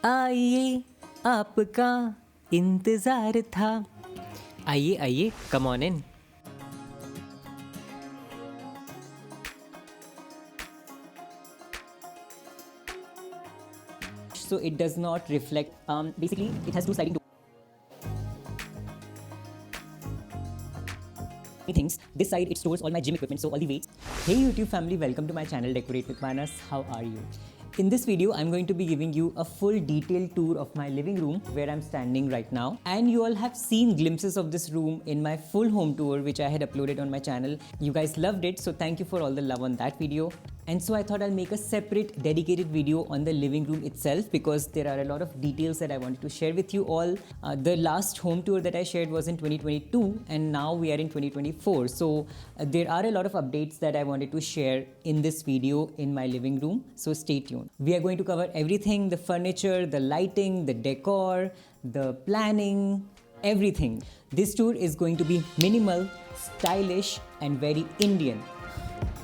आइए आपका इंतजार था. आइए आइए, come on in. So it does not reflect. Basically, it has two sliding doors. Things. This side it stores all my gym equipment, so all the weights. Hey YouTube family, welcome to my channel Decorate with Manas. How are you? In this video, I'm going to be giving you a full detailed tour of my living room where I'm standing right now. And you all have seen glimpses of this room in my full home tour which I had uploaded on my channel. You guys loved it, so thank you for all the love on that video. And so I thought I'll make a separate dedicated video on the living room itself because there are a lot of details that I wanted to share with you all. The last home tour that I shared was in 2022 and now we are in 2024. So there are a lot of updates that I wanted to share in this video in my living room. So stay tuned. We are going to cover everything, the furniture, the lighting, the decor, the planning, everything. This tour is going to be minimal, stylish and very Indian.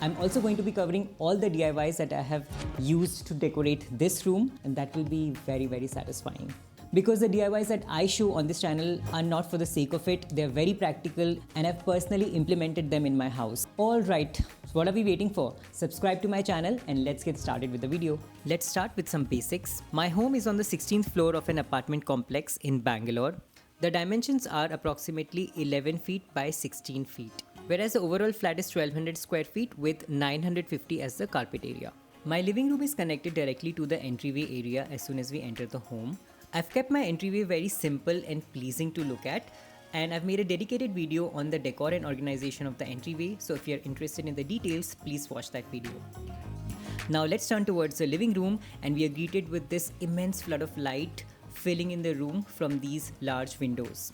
I'm also going to be covering all the DIYs that I have used to decorate this room, and that will be very, very satisfying. Because the DIYs that I show on this channel are not for the sake of it, they're very practical and I've personally implemented them in my house. Alright, so what are we waiting for? Subscribe to my channel and let's get started with the video. Let's start with some basics. My home is on the 16th floor of an apartment complex in Bangalore. The dimensions are approximately 11 feet by 16 feet. Whereas the overall flat is 1200 square feet with 950 as the carpet area. My living room is connected directly to the entryway area as soon as we enter the home. I've kept my entryway very simple and pleasing to look at, and I've made a dedicated video on the decor and organization of the entryway, so if you're interested in the details, please watch that video. Now let's turn towards the living room, and we are greeted with this immense flood of light filling in the room from these large windows.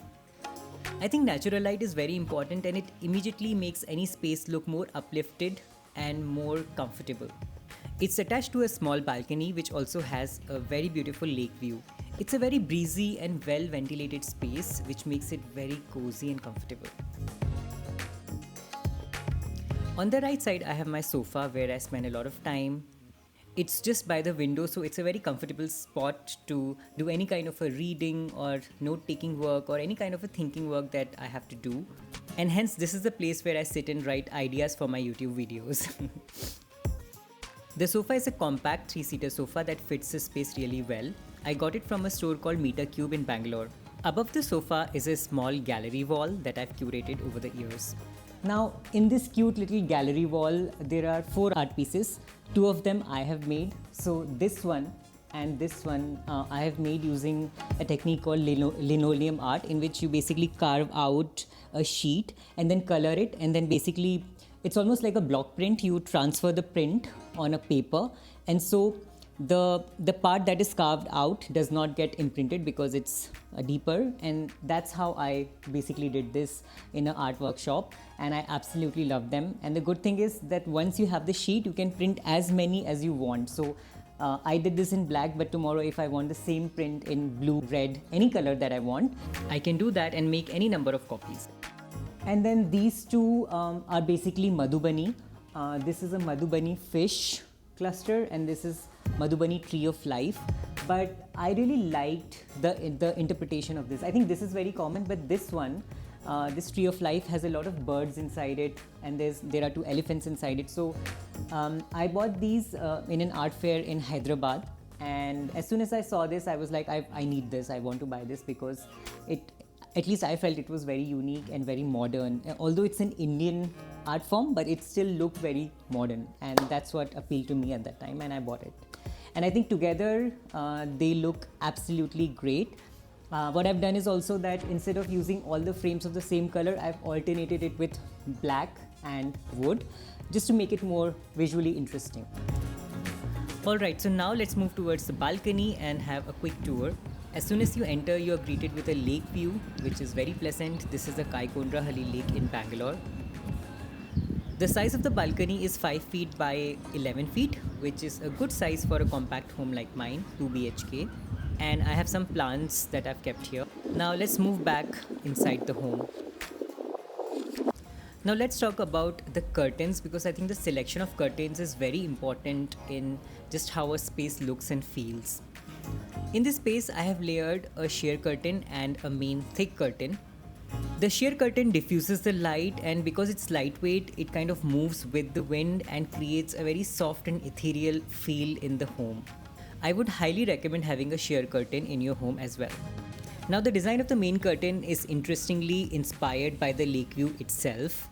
I think natural light is very important and it immediately makes any space look more uplifted and more comfortable. It's attached to a small balcony which also has a very beautiful lake view. It's a very breezy and well ventilated space which makes it very cozy and comfortable. On the right side I have my sofa where I spend a lot of time. It's just by the window, so it's a very comfortable spot to do any kind of a reading or note-taking work or any kind of a thinking work that I have to do. And hence, this is the place where I sit and write ideas for my YouTube videos. The sofa is a compact 3-seater sofa that fits the space really well. I got it from a store called Meter Cube in Bangalore. Above the sofa is a small gallery wall that I've curated over the years. Now, in this cute little gallery wall, there are 4 art pieces. 2 of them I have made. So this one and this one I have made using a technique called linoleum art, in which you basically carve out a sheet and then color it, and then basically it's almost like a block print. You transfer the print on a paper, and so the part that is carved out does not get imprinted because it's deeper, and that's how I basically did this in an art workshop, and I absolutely love them. And the good thing is that once you have the sheet, you can print as many as you want. So I did this in black, but tomorrow if I want the same print in blue, red, any color that I want, I can do that and make any number of copies. And then these two are basically Madhubani. This is a Madhubani fish cluster and this is Madhubani tree of life. But I really liked the interpretation of this. I think this is very common, but this one, this tree of life has a lot of birds inside it, and there are 2 elephants inside it. So I bought these in an art fair in Hyderabad, and as soon as I saw this, I was like, I need this, I want to buy this, because at least I felt it was very unique and very modern. Although it's an Indian art form, but it still looked very modern, and that's what appealed to me at that time, and I bought it. And I think together they look absolutely great. What I've done is also that instead of using all the frames of the same color, I've alternated it with black and wood just to make it more visually interesting. Alright, so now let's move towards the balcony and have a quick tour. As soon as you enter, you are greeted with a lake view, which is very pleasant. This is the Kaikondrahalli Lake in Bangalore. The size of the balcony is 5 feet by 11 feet, which is a good size for a compact home like mine, 2 BHK. And I have some plants that I've kept here. Now let's move back inside the home. Now let's talk about the curtains, because I think the selection of curtains is very important in just how a space looks and feels. In this space, I have layered a sheer curtain and a main thick curtain. The sheer curtain diffuses the light, and because it's lightweight, it kind of moves with the wind and creates a very soft and ethereal feel in the home. I would highly recommend having a sheer curtain in your home as well. Now, the design of the main curtain is interestingly inspired by the lake view itself.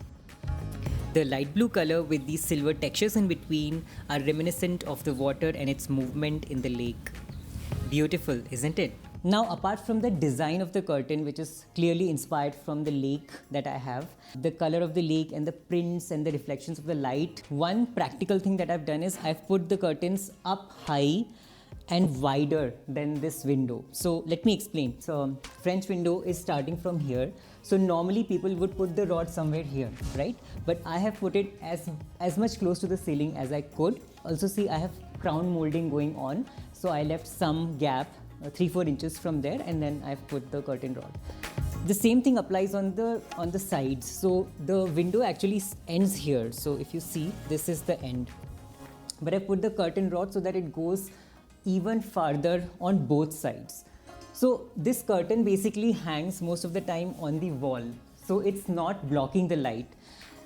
The light blue color with these silver textures in between are reminiscent of the water and its movement in the lake. Beautiful, isn't it? Now, apart from the design of the curtain, which is clearly inspired from the lake that I have, the color of the lake and the prints and the reflections of the light, one practical thing that I've done is I've put the curtains up high and wider than this window. So let me explain. So French window is starting from here. So normally people would put the rod somewhere here, right? But I have put it as much close to the ceiling as I could. Also see, I have crown molding going on. So I left some gap, 3-4 inches from there, and then I've put the curtain rod. The same thing applies on the sides. So the window actually ends here. So if you see, this is the end. But I put the curtain rod so that it goes even farther on both sides. So this curtain basically hangs most of the time on the wall. So it's not blocking the light.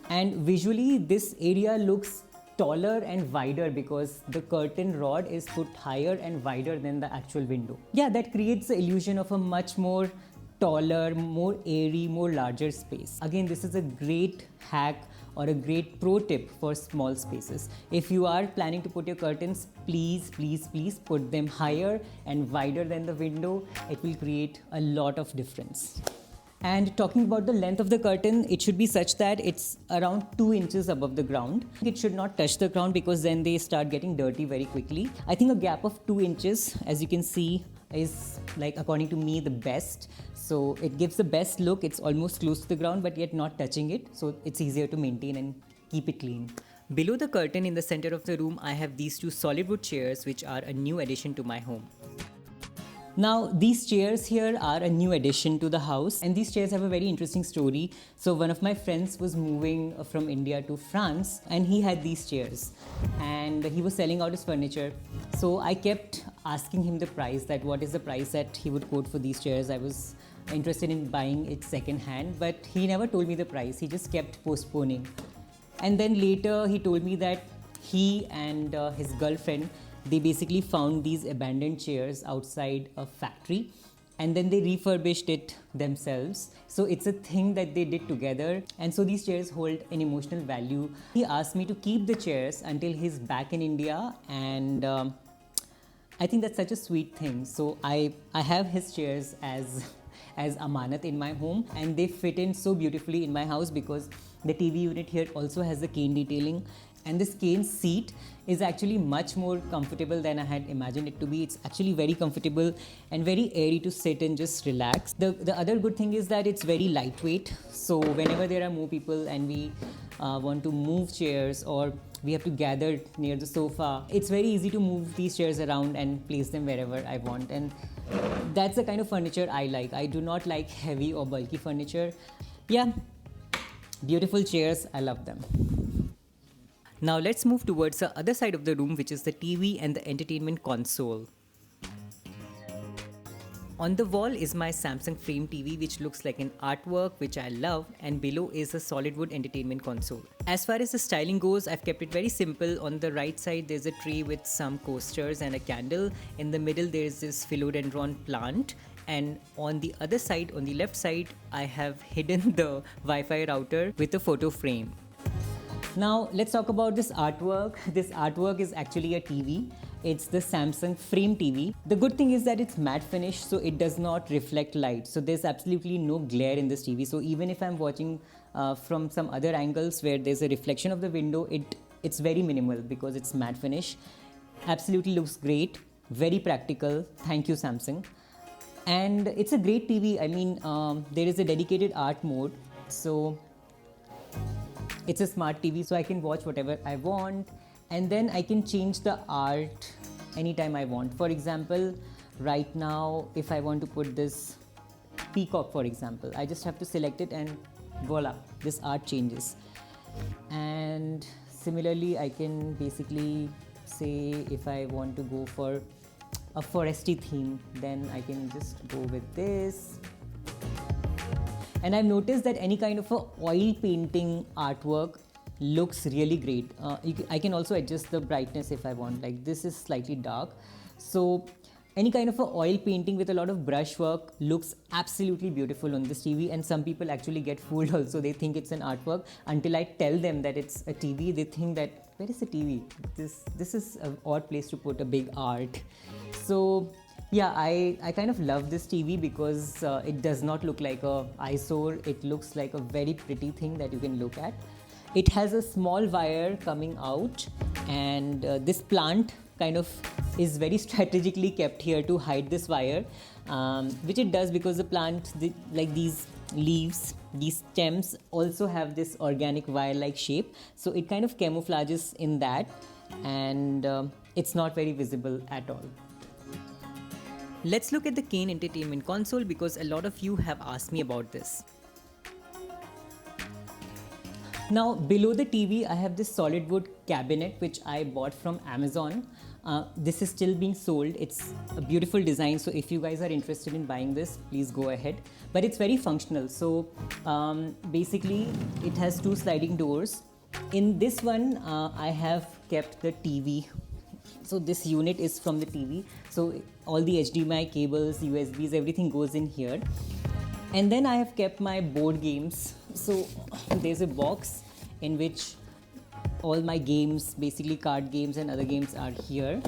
And visually, this area looks taller and wider because the curtain rod is put higher and wider than the actual window. Yeah, that creates the illusion of a much more taller, more airy, more larger space. Again, this is a great hack or a great pro tip for small spaces. If you are planning to put your curtains, please put them higher and wider than the window. It will create a lot of difference. And talking about the length of the curtain, it should be such that it's around 2 inches above the ground. It should not touch the ground because then they start getting dirty very quickly. I think a gap of 2 inches, as you can see, is, like, according to me, the best. So it gives the best look. It's almost close to the ground but yet not touching it. So it's easier to maintain and keep it clean. Below the curtain in the center of the room, I have these two Solidwood chairs, which are a new addition to my home. Now, these chairs here are a new addition to the house, and these chairs have a very interesting story. So one of my friends was moving from India to France, and he had these chairs and he was selling out his furniture. So I kept asking him the price, that what is the price that he would quote for these chairs. I was interested in buying it second hand, but he never told me the price. He just kept postponing. And then later he told me that he and his girlfriend, they basically found these abandoned chairs outside a factory and then they refurbished it themselves. So it's a thing that they did together, and so these chairs hold an emotional value. He asked me to keep the chairs until he's back in India, and I think that's such a sweet thing. So I have his chairs as amanat in my home, and they fit in so beautifully in my house because the TV unit here also has the cane detailing, and this cane seat is actually much more comfortable than I had imagined it to be. It's actually very comfortable and very airy to sit and just relax. The other good thing is that it's very lightweight. So whenever there are more people and we want to move chairs or we have to gather near the sofa, it's very easy to move these chairs around and place them wherever I want. And that's the kind of furniture I like. I do not like heavy or bulky furniture. Yeah, beautiful chairs. I love them. Now let's move towards the other side of the room, which is the TV and the entertainment console. On the wall is my Samsung frame TV, which looks like an artwork, which I love, and below is a Solidwood entertainment console. As far as the styling goes, I've kept it very simple. On the right side, there's a tray with some coasters and a candle. In the middle, there's this philodendron plant. And on the other side, on the left side, I have hidden the Wi-Fi router with a photo frame. Now let's talk about this artwork. This artwork is actually a TV. It's the Samsung frame TV. The good thing is that it's matte finish, so it does not reflect light. So there's absolutely no glare in this TV. So even if I'm watching from some other angles where there's a reflection of the window, it's very minimal because it's matte finish. Absolutely looks great. Very practical. Thank you, Samsung. And it's a great TV. I mean, there is a dedicated art mode. So it's a smart TV, so I can watch whatever I want, and then I can change the art anytime I want. For example, right now, if I want to put this peacock, for example, I just have to select it and voila, this art changes. And similarly, I can basically say if I want to go for a foresty theme, then I can just go with this. And I've noticed that any kind of a oil painting artwork looks really great. I can also adjust the brightness if I want. Like this is slightly dark, so any kind of a oil painting with a lot of brush work looks absolutely beautiful on this TV. And some people actually get fooled also. They think it's an artwork until I tell them that it's a TV. They think that, where is the TV? This is an odd place to put a big art. So yeah, I kind of love this TV because it does not look like a eyesore. It looks like a very pretty thing that you can look at. It has a small wire coming out, and this plant kind of is very strategically kept here to hide this wire, which it does because the plant, like these leaves, these stems also have this organic wire-like shape, so it kind of camouflages in that, and it's not very visible at all. Let's look at the Kane Entertainment Console because a lot of you have asked me about this. Now below the TV I have this Solidwood cabinet which I bought from Amazon. This is still being sold. It's a beautiful design, so if you guys are interested in buying this, please go ahead. But it's very functional. So basically it has two sliding doors. In this one I have kept the TV. So this unit is from the TV. So all the HDMI cables, USBs, everything goes in here. And then I have kept my board games. So there's a box in which all my games, basically card games and other games, are here.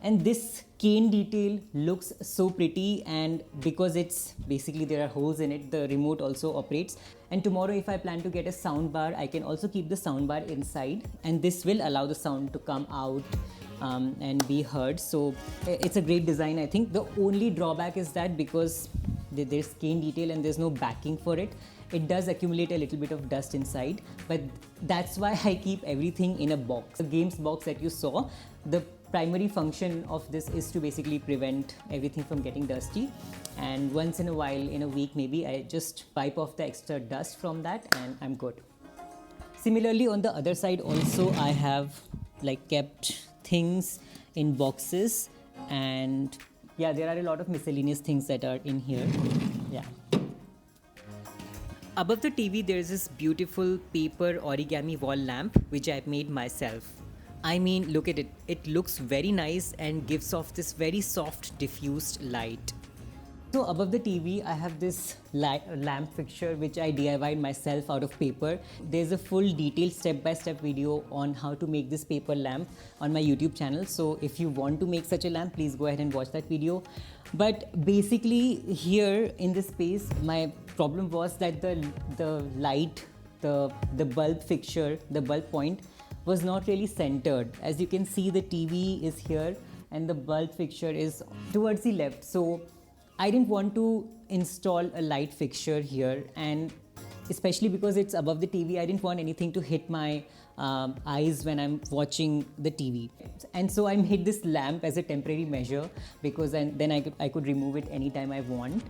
And this cane detail looks so pretty, and because it's basically there are holes in it, the remote also operates. And tomorrow if I plan to get a sound bar, I can also keep the sound bar inside, and this will allow the sound to come out and be heard. So it's a great design. I think the only drawback is that because there's cane detail and there's no backing for it, it does accumulate a little bit of dust inside, but that's why I keep everything in a box. The games box that you saw, the primary function of this is to basically prevent everything from getting dusty, and once in a while, in a week maybe, I just wipe off the extra dust from that and I'm good. Similarly on the other side also I have like kept things in boxes, and yeah, there are a lot of miscellaneous things that are in here. Yeah. Above the TV there is this beautiful paper origami wall lamp which I've made myself. I mean, look at it. It looks very nice and gives off this very soft diffused light. So above the TV, I have this lamp fixture which I DIY'd myself out of paper. There's a full detailed step-by-step video on how to make this paper lamp on my YouTube channel. So if you want to make such a lamp, please go ahead and watch that video. But basically here in this space, my problem was that the light, the bulb fixture, the bulb point was not really centered. As you can see, the TV is here and the bulb fixture is towards the left. So I didn't want to install a light fixture here, and especially because it's above the TV, I didn't want anything to hit my eyes when I'm watching the TV. And so I made this lamp as a temporary measure, because then I could remove it anytime I want.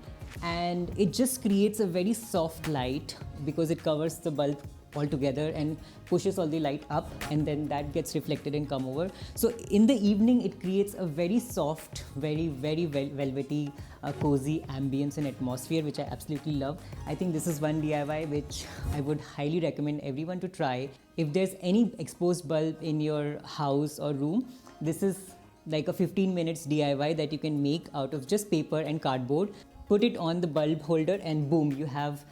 And it just creates a very soft light because it covers the bulb altogether and pushes all the light up, and then that gets reflected and come over. So in the evening it creates a very soft, very velvety, cozy ambience and atmosphere, which I absolutely love. I think this is one DIY which I would highly recommend everyone to try. If there's any exposed bulb in your house or room, this is like a 15 minutes DIY that you can make out of just paper and cardboard. Put it on the bulb holder and boom, you have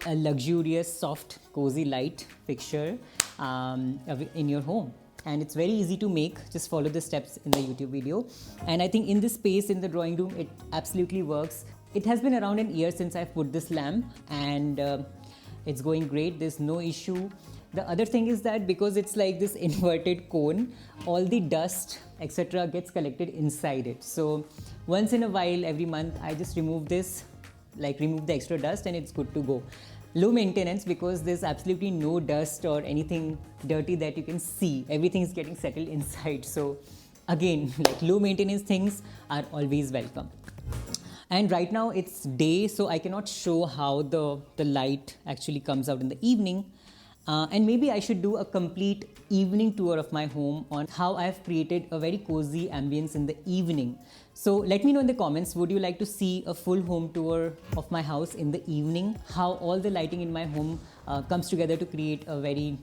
a luxurious, soft, cozy light fixture in your home. And it's very easy to make. Just follow the steps in the YouTube video. And I think in this space in the drawing room, it absolutely works. It has been around an year since I've put this lamp, and it's going great. There's no issue. The other thing is that because it's like this inverted cone, all the dust, etc. gets collected inside it. So once in a while, every month, I just remove this, remove the extra dust, and it's good to go. Low maintenance because there's absolutely no dust or anything dirty that you can see. Everything is getting settled inside. So again, low maintenance things are always welcome. And right now it's day, so I cannot show how the light actually comes out in the evening. And maybe I should do a complete evening tour of my home on how I've created a very cozy ambience in the evening. So let me know in the comments, would you like to see a full home tour of my house in the evening? How all the lighting in my home comes together to create a very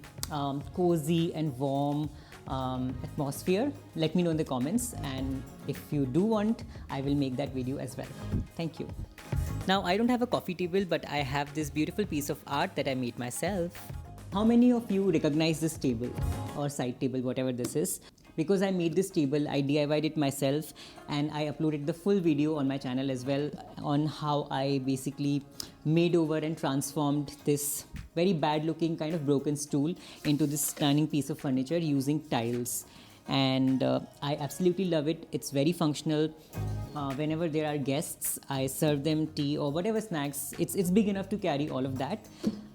cozy and warm atmosphere? Let me know in the comments, and if you do want, I will make that video as well. Thank you. Now, I don't have a coffee table, but I have this beautiful piece of art that I made myself. How many of you recognize this table or side table, whatever this is? Because I made this table, I DIY'd it myself, and I uploaded the full video on my channel as well on how I basically made over and transformed this very bad looking kind of broken stool into this stunning piece of furniture using tiles. And I absolutely love it. It's very functional. Whenever there are guests, I serve them tea or whatever snacks. It's big enough to carry all of that.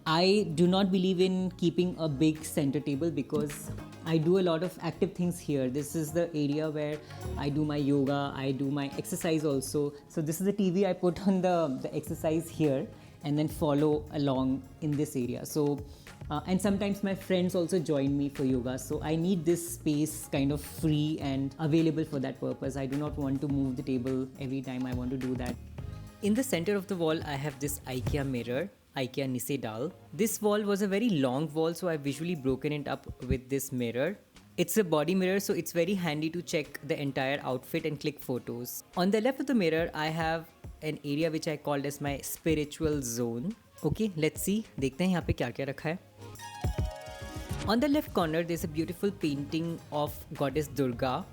I do not believe in keeping a big center table because I do a lot of active things here. This is the area where I do my yoga, I do my exercise also. So this is the TV I put on the exercise here and then follow along in this area. So and sometimes my friends also join me for yoga. So I need this space kind of free and available for that purpose. I do not want to move the table every time I want to do that. In the center of the wall, I have this IKEA mirror. IKEA Nisedal. This wall was a very long wall, so I've visually broken it up with this mirror. It's a body mirror, so it's very handy to check the entire outfit and click photos. On the left of the mirror, I have an area which I called as my spiritual zone. Okay, let's see. देखते हैं यहाँ पे क्या-क्या रखा है. On the left corner, there's a beautiful painting of goddess Durga.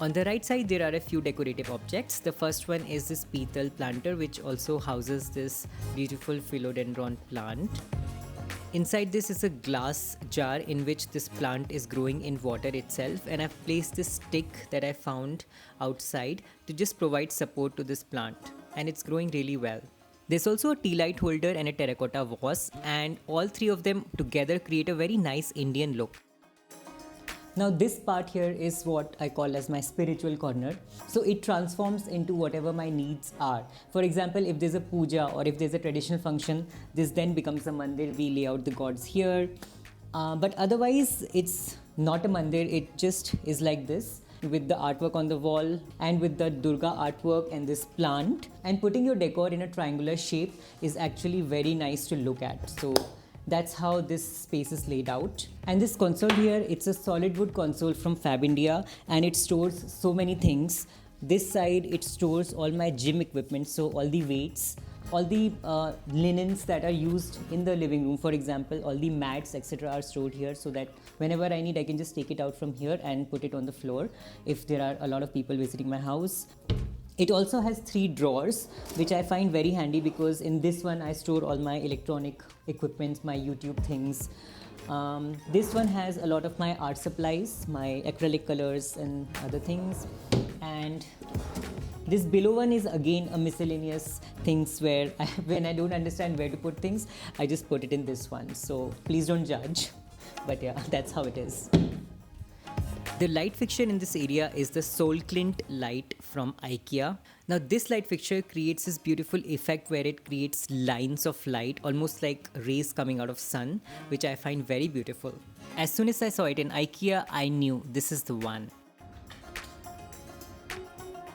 On the right side, there are a few decorative objects. The first one is this petal planter, which also houses this beautiful philodendron plant. Inside this is a glass jar in which this plant is growing in water itself, and I've placed this stick that I found outside to just provide support to this plant, and it's growing really well. There's also a tea light holder and a terracotta vase, and all three of them together create a very nice Indian look. Now this part here is what I call as my spiritual corner. So it transforms into whatever my needs are. For example, if there's a puja or if there's a traditional function, this then becomes a mandir. We lay out the gods here. But otherwise, it's not a mandir. It just is like this, with the artwork on the wall and with the Durga artwork and this plant. And putting your decor in a triangular shape is actually very nice to look at. So that's how this space is laid out. And this console here, it's a Solidwood console from Fab India, and it stores so many things. This side, it stores all my gym equipment, so all the weights, all the linens that are used in the living room, for example, all the mats, etc. are stored here, so that whenever I need, I can just take it out from here and put it on the floor if there are a lot of people visiting my house. It also has 3 drawers, which I find very handy because in this one I store all my electronic equipment, my YouTube things. This one has a lot of my art supplies, my acrylic colors and other things. And this below one is again a miscellaneous things where when I don't understand where to put things, I just put it in this one. So please don't judge. But yeah, that's how it is. The light fixture in this area is the Solklint light from IKEA. Now this light fixture creates this beautiful effect where it creates lines of light, almost like rays coming out of sun, which I find very beautiful. As soon as I saw it in IKEA, I knew this is the one.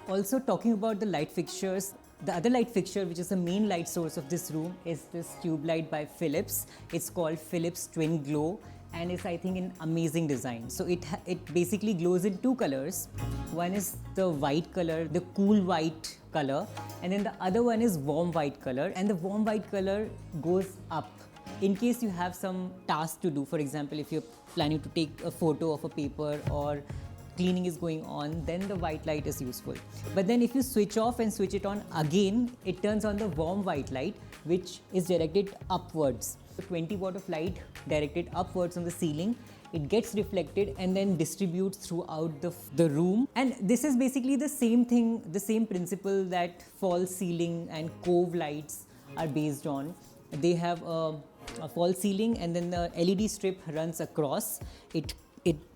Also, talking about the light fixtures, the other light fixture, which is the main light source of this room, is this tube light by Philips. It's called Philips Twin Glow, and it's, I think, an amazing design. So it basically glows in 2 colors. One is the white color, the cool white color, and then the other one is warm white color, and the warm white color goes up in case you have some task to do. For example, if you're planning to take a photo of a paper or cleaning is going on, then the white light is useful. But then if you switch off and switch it on again, it turns on the warm white light, which is directed upwards. 20 watt of light directed upwards on the ceiling, it gets reflected and then distributes throughout the room. And this is basically the same thing, the same principle that false ceiling and cove lights are based on. They have a false ceiling, and then the LED strip runs across. It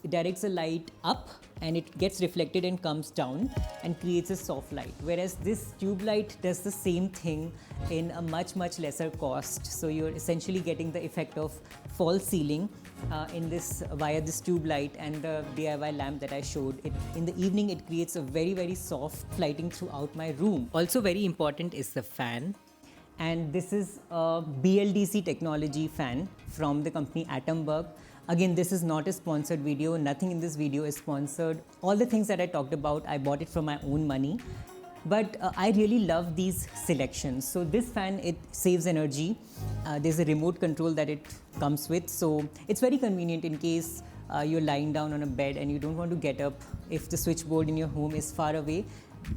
directs the light up and it gets reflected and comes down and creates a soft light. Whereas this tube light does the same thing in a much lesser cost. So you're essentially getting the effect of false ceiling in this via this tube light and the DIY lamp that I showed. In the evening, it creates a very soft lighting throughout my room. Also very important is the fan. And this is a BLDC technology fan from the company Atomberg. Again, this is not a sponsored video. Nothing in this video is sponsored. All the things that I talked about, I bought it from my own money. But I really love these selections. So this fan, it saves energy. There's a remote control that it comes with. So it's very convenient in case you're lying down on a bed and you don't want to get up. If the switchboard in your home is far away,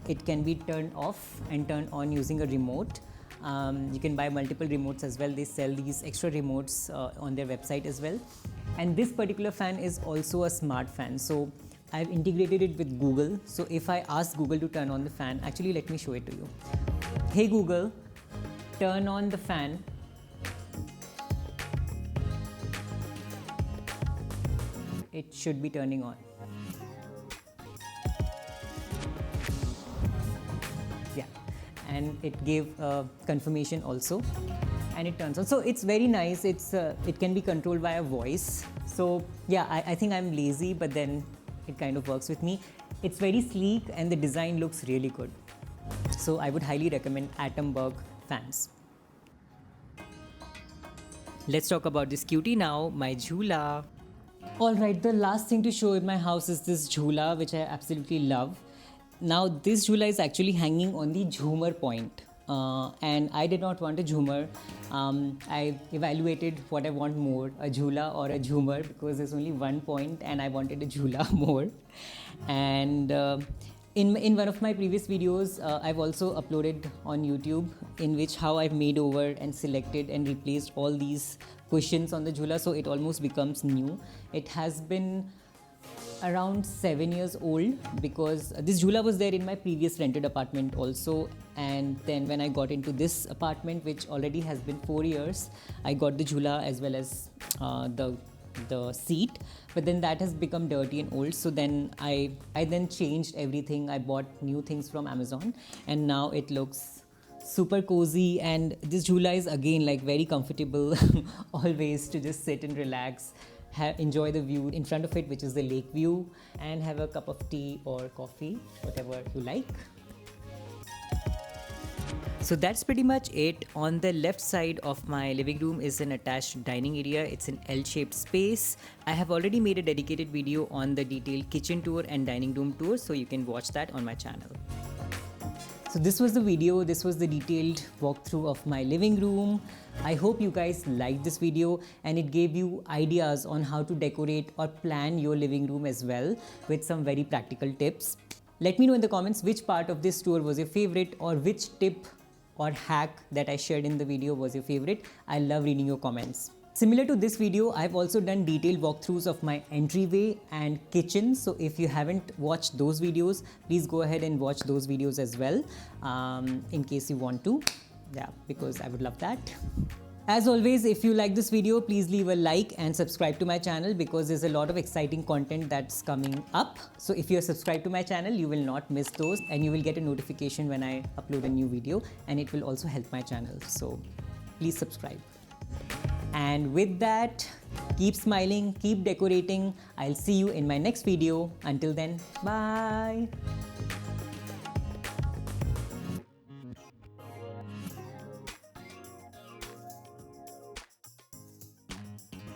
it can be turned off and turned on using a remote. You can buy multiple remotes as well. They sell these extra remotes on their website as well. And this particular fan is also a smart fan. So I've integrated it with Google. So if I ask Google to turn on the fan, actually let me show it to you. Hey Google, turn on the fan. It should be turning on. Yeah, and it gave confirmation also, and it turns on. So it's very nice. It can be controlled via voice. So yeah, I think I'm lazy, but then it kind of works with me. It's very sleek and the design looks really good. So I would highly recommend Atomberg fans. Let's talk about this cutie now, my Jhoola. Alright, the last thing to show in my house is this Jhoola, which I absolutely love. Now this Jhoola is actually hanging on the Jhoomer point. And I did not want a Jhoomer. I evaluated what I want more, a Jhoola or a Jhoomer, because there's only one point and I wanted a Jhoola more. And in one of my previous videos, I've also uploaded on YouTube in which how I've made over and selected and replaced all these cushions on the Jhoola, so it almost becomes new. It has been around 7 years old because this Jhoola was there in my previous rented apartment also, and then when I got into this apartment, which already has been 4 years, I got the Jhoola as well as the seat, but then that has become dirty and old. So then I then changed everything. I bought new things from Amazon and now it looks super cozy, and this Jhoola is again like very comfortable always to just sit and relax. Enjoy the view in front of it, which is the lake view, and have a cup of tea or coffee, whatever you like. So that's pretty much it. On the left side of my living room is an attached dining area. It's an L-shaped space. I have already made a dedicated video on the detailed kitchen tour and dining room tour, so you can watch that on my channel. So this was the video. This was the detailed walkthrough of my living room. I hope you guys liked this video and it gave you ideas on how to decorate or plan your living room as well, with some very practical tips. Let me know in the comments which part of this tour was your favorite, or which tip or hack that I shared in the video was your favorite. I love reading your comments. Similar to this video, I've also done detailed walkthroughs of my entryway and kitchen. So if you haven't watched those videos, please go ahead and watch those videos as well, in case you want to. Yeah, because I would love that. As always, if you like this video, please leave a like and subscribe to my channel, because there's a lot of exciting content that's coming up. So if you're subscribed to my channel, you will not miss those, and you will get a notification when I upload a new video, and it will also help my channel. So please subscribe. And with that, keep smiling, keep decorating. I'll see you in my next video. Until then, bye.